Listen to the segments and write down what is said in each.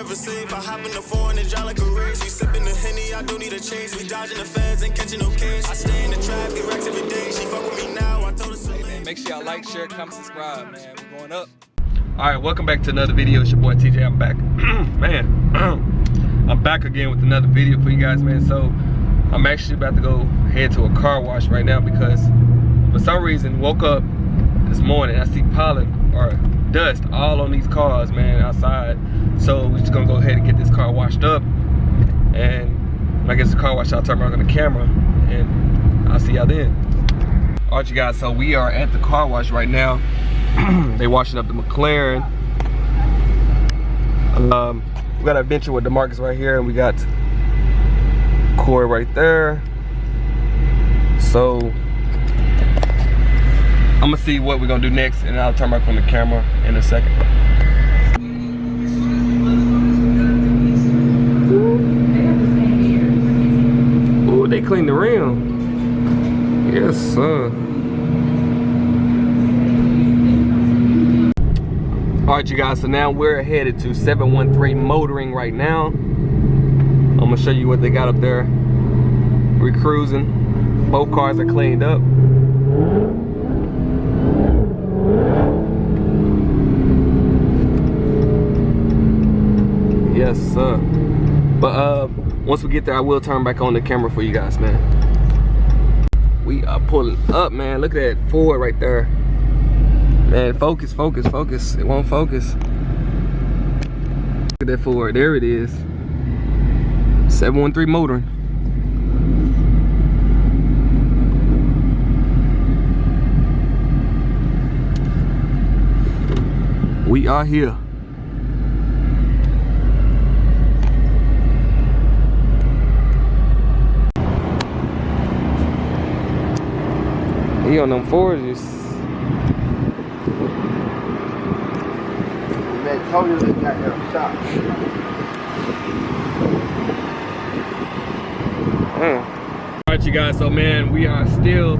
never sleep. I hop in the foreign and drive like a race. We sipping the Henny, I don't need a chase. We dodging the feds and catching no case. I stay in the trap, get racks every day. She fuck with me now, I told her so. Hey man, make sure y'all like, share, comment, subscribe, man. We're going up. Alright, welcome back to another video. It's your boy TJ, I'm back. Man, I'm back again with another video for you guys, man. So, I'm actually about to go head to a car wash right now because for some reason, woke up this morning, I see pollen or dust all on these cars, man, outside. So we're just gonna go ahead and get this car washed up. And when I get this car washed, I'll turn around on the camera and I'll see y'all then. All right, you guys, so we are at the car wash right now. They washing up the McLaren. We got a venture with DeMarcus right here, and we got Corey right there. So I'm gonna see what we're gonna do next, and I'll turn back on the camera in a second. Ooh, they cleaned the rim. Yes, sir. All right, you guys, so now we're headed to 713 Motoring right now. I'm gonna show you what they got up there. We're cruising. Both cars are cleaned up. Yes, sir. But once we get there, I will turn back on the camera for you guys, man. We are pulling up, man. Look at that Ford right there. Man, focus, focus, focus. It won't focus. Look at that Ford. There it is. 713 Motoring. We are here. He on them Fords. Man, told you they got their shop. Alright, you guys, so man, we are still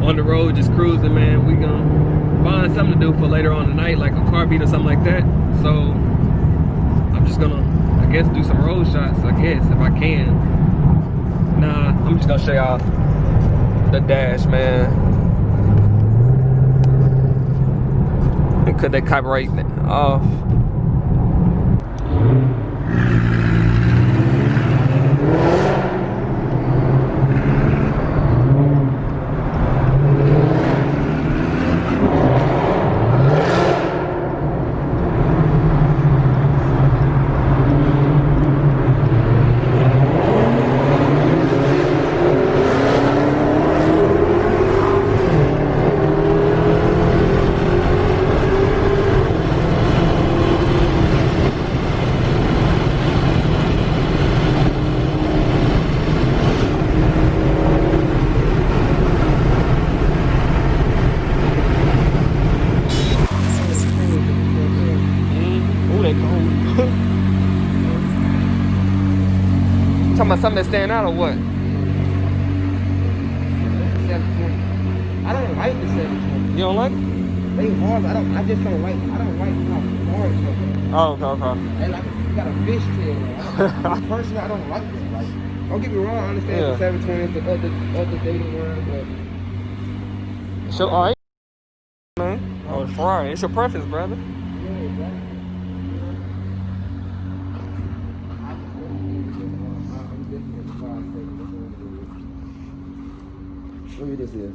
on the road just cruising, man. We gonna find something to do for later on tonight, like a car beat or something like that. So I'm just gonna, I guess, do some road shots, I guess, if I can. Nah, I'm just gonna show y'all the dash, man. And cut that copyright off. Talking about something that's standing out or what? 720. I don't like the 720. You don't like it? They hard, I just don't like, I don't like how hard it's going. Oh, okay. They like, you got a fish tail. Personally, I don't like them. Like, don't get me wrong, I understand the 720 is the other dating word, but. So, alright, man. Oh, it's fine. It's your preference, brother. What year this is?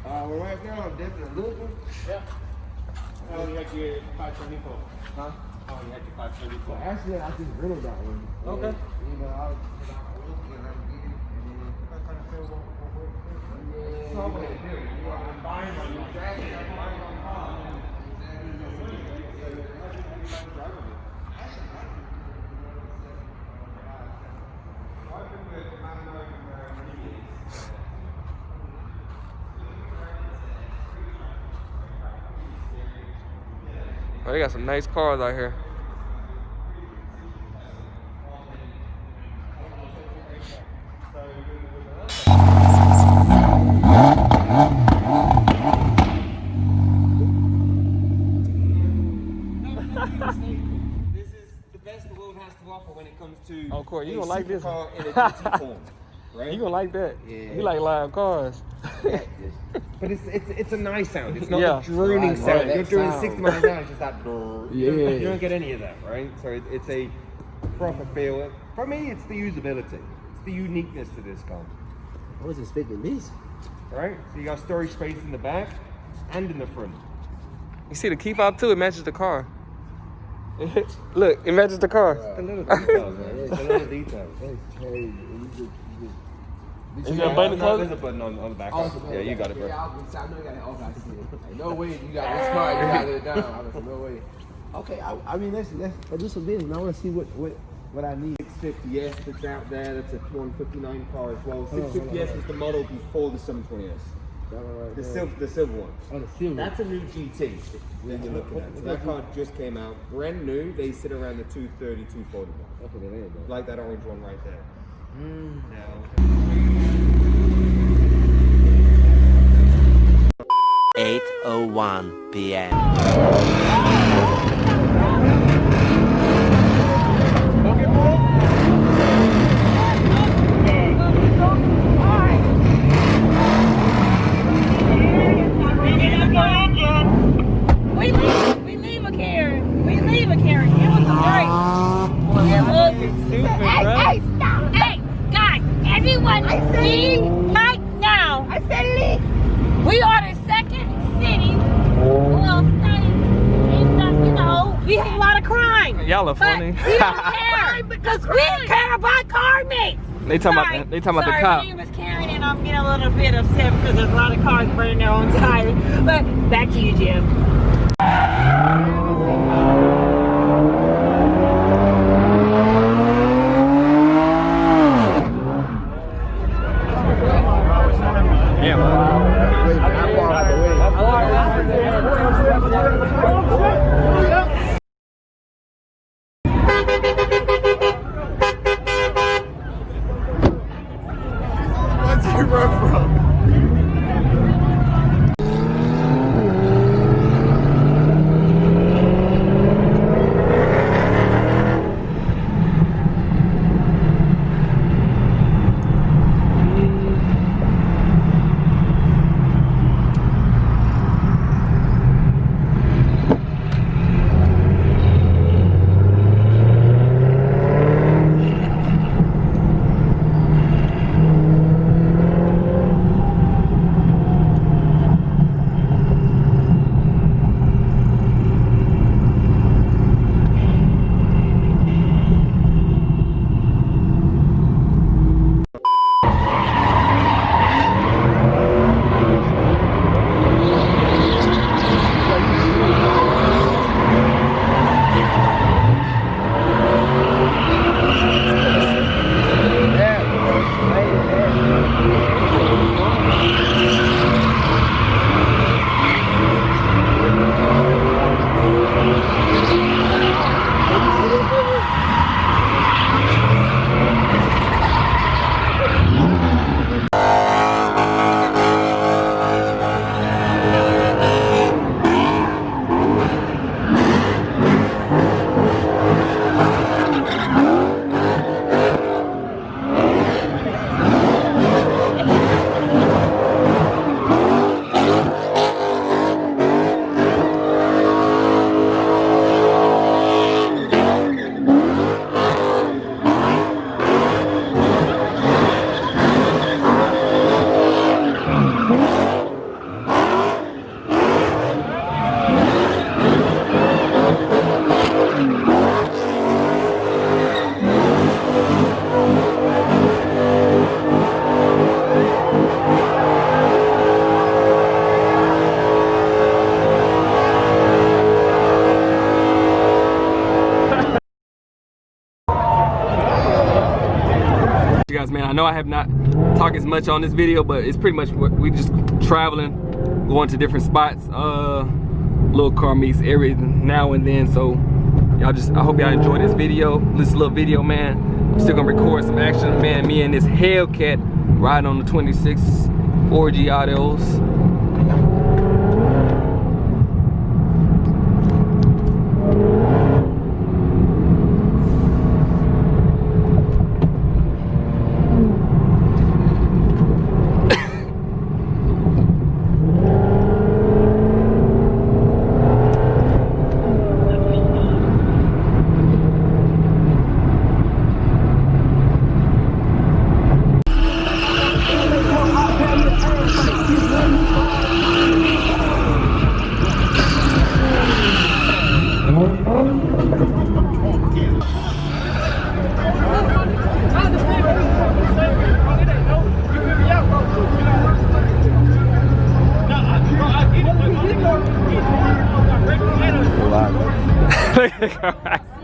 Well, right now I'm definitely looking. Yeah. How long you had your 524? Huh? How long you had your 524? Well, actually, I just rented that one. Okay. You know, I was looking and I get it, and then I kind of feel what so I'm going to do. I'm buying one. Exactly. I'm buying one car. Oh, they got some nice cars out here. Corey, you gonna like this car in a GT form, right? You gonna like that? Yeah. You like live cars. But it's a nice sound. It's not Yeah. the droning sound. You're doing sound. 60 miles an hour, it's just that. Yeah. You don't get any of that, right? So it's a proper feel. For me, it's the usability. It's the uniqueness to this car. I was expecting this. Right? So you got storage space in the back and in the front. You see the key fob too? It matches the car. Look, it matches the car. The little details, man. It's the little details. That's crazy. Is there a button to close There's it? a button on the back. Yeah, you got it, bro. Yeah, I know you got it. Okay, I see it. Like, no way you got this car. You got it down. I was like, no way. Okay, I mean let's do some business. I want to see what I need. 650S that's out there. That's a 159 car as well. 650S was the model before the 720S. The silver one. Oh, the silver. That's a new GT that you're looking at. So that car just came out, brand new. They sit around the 230, 240 mark. Okay, there you go. Like that orange one right there. Now, 8:01 p.m. Hey, stop! Hey, guys, everyone, leave right now. I said leave. We are the second city. Well, you know, we have a lot of crime. Y'all are funny. But we don't care because we care about car mates. They talking about the cop. My name is Karen, and I'm getting a little bit upset because there's a lot of cars burning their own tires. But back to you, Jim. Guys, man, I know I have not talked as much on this video, but it's pretty much what we just traveling, going to different spots, little car meets every now and then. So y'all I hope y'all enjoy this video, this little video, man. I'm still gonna record some action, man. Me and this Hellcat riding on the 26 4G autos. Alright.